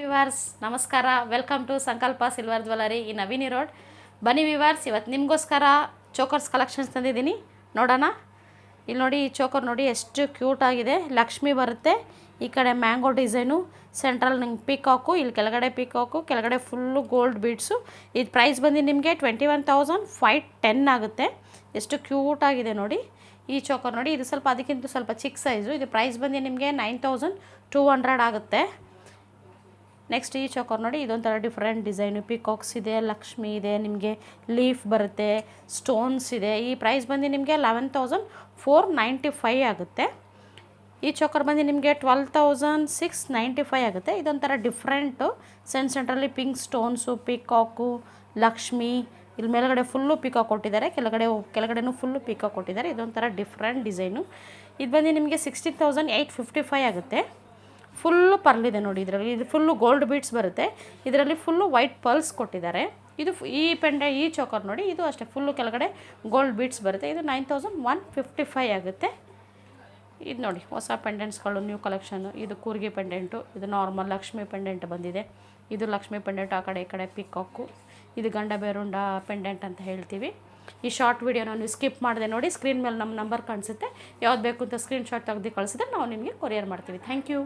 Viewers ನಮಸ್ಕಾರ, welcome to ಸಂಕಲ್ಪ silver jewellery ಈ ನವೀನಿ ರೋಡ್. ಬನ್ನಿ ವಿವರ್ಸ್, ಇವತ್ತು ನಿಮಗೋಸ್ಕರ ಚೋಕರ್ಸ್ ಕಲೆಕ್ಷನ್ಸ್ ತಂದಿದ್ದೀನಿ. ನೋಡೋಣ. ಇಲ್ಲಿ ನೋಡಿ, ಈ ಚೋಕರ್ ನೋಡಿ ಎಷ್ಟು ಕ್ಯೂಟ್ ಆಗಿದೆ. ಲಕ್ಷ್ಮಿ ಬರುತ್ತೆ, ಈ ಕಡೆ ಮ್ಯಾಂಗೋ ಡಿಸೈನು, ಸೆಂಟ್ರಲ್ ನಿಮ್ಗೆ ಪೀಕಾಕು, ಇಲ್ಲಿ ಕೆಳಗಡೆ ಪೀಕಾಕು, ಕೆಳಗಡೆ ಫುಲ್ಲು ಗೋಲ್ಡ್ ಬೀಡ್ಸು. ಇದು ಪ್ರೈಸ್ ಬಂದು ನಿಮಗೆ 21,510 ಆಗುತ್ತೆ. ಎಷ್ಟು ಕ್ಯೂಟ್ ಆಗಿದೆ ನೋಡಿ ಈ ಚೋಕರ್. ನೋಡಿ, ಇದು ಸ್ವಲ್ಪ ಅದಕ್ಕಿಂತ ಸ್ವಲ್ಪ ಚಿಕ್ಕ ಸೈಜು. ಇದು ಪ್ರೈಸ್ ಬಂದು ನಿಮಗೆ 9,200 ಆಗುತ್ತೆ. ನೆಕ್ಸ್ಟ್ ಈ ಚೋಕರ್ ನೋಡಿ, ಇದೊಂಥರ ಡಿಫ್ರೆಂಟ್ ಡಿಸೈನು, ಪಿಕಾಕ್ಸ್ ಇದೆ, ಲಕ್ಷ್ಮಿ ಇದೆ, ನಿಮಗೆ ಲೀಫ್ ಬರುತ್ತೆ, ಸ್ಟೋನ್ಸ್ ಇದೆ. ಈ ಪ್ರೈಸ್ ಬಂದು ನಿಮಗೆ 11,495 ಆಗುತ್ತೆ. ಈ ಚೋಕರ್ ಬಂದು ನಿಮಗೆ 12,695 ಆಗುತ್ತೆ. ಇದೊಂಥರ ಡಿಫ್ರೆಂಟು, ಸೆಂಟ್ರಲ್ಲಿ ಪಿಂಕ್ ಸ್ಟೋನ್ಸು, ಪಿಕಾಕು, ಲಕ್ಷ್ಮಿ, ಇಲ್ಲಿ ಮೇಲ್ಗಡೆ ಫುಲ್ಲು ಪಿಕಾಕ್ ಕೊಟ್ಟಿದ್ದಾರೆ, ಕೆಳಗಡೆನೂ ಫುಲ್ಲು ಪಿಕಾಕ್ ಕೊಟ್ಟಿದ್ದಾರೆ. ಇದೊಂಥರ ಡಿಫ್ರೆಂಟ್ ಡಿಸೈನು. ಇದು ಬಂದು ನಿಮಗೆ 16,855 ಆಗುತ್ತೆ. ಫುಲ್ಲು ಪರ್ಲಿದೆ ನೋಡಿ ಇದರಲ್ಲಿ. ಇದು ಫುಲ್ಲು ಗೋಲ್ಡ್ ಬೀಡ್ಸ್ ಬರುತ್ತೆ, ಇದರಲ್ಲಿ ಫುಲ್ಲು ವೈಟ್ ಪರ್ಲ್ಸ್ ಕೊಟ್ಟಿದ್ದಾರೆ. ಇದು ಈ ಚೋಕರ್ ನೋಡಿ, ಇದು ಅಷ್ಟೇ ಫುಲ್ಲು ಕೆಳಗಡೆ ಗೋಲ್ಡ್ ಬೀಡ್ಸ್ ಬರುತ್ತೆ. ಇದು 9,155 ಆಗುತ್ತೆ. ಇದು ನೋಡಿ, ಹೊಸ ಪೆಂಡೆಂಟ್ಸ್ಗಳು, ನ್ಯೂ ಕಲೆಕ್ಷನು. ಇದು ಕೂರ್ಗಿ ಪೆಂಡೆಂಟು, ಇದು ನಾರ್ಮಲ್ ಲಕ್ಷ್ಮಿ ಪೆಂಡೆಂಟ್ ಬಂದಿದೆ. ಇದು ಲಕ್ಷ್ಮಿ ಪೆಂಡೆಂಟ್, ಆ ಕಡೆ ಈ ಕಡೆ ಪಿಕಾಕು. ಇದು ಗಂಡ ಬೇರುಂಡ ಪೆಂಡೆಂಟ್ ಅಂತ ಹೇಳ್ತೀವಿ. ಈ ಶಾರ್ಟ್ ವೀಡಿಯೋನ ನೀವು ಸ್ಕಿಪ್ ಮಾಡಿದೆ ನೋಡಿ. ಸ್ಕ್ರೀನ್ ಮೇಲೆ ನಮ್ಮ ನಂಬರ್ ಕಾಣಿಸುತ್ತೆ. ಯಾವ್ದು ಬೇಕು ಅಂತ ಸ್ಕ್ರೀನ್ ಶಾಟ್ ತೆಗೆದು ಕಳಿಸಿದ್ರೆ ನಾವು ನಿಮಗೆ ಕೊರಿಯರ್ ಮಾಡ್ತೀವಿ. Thank you.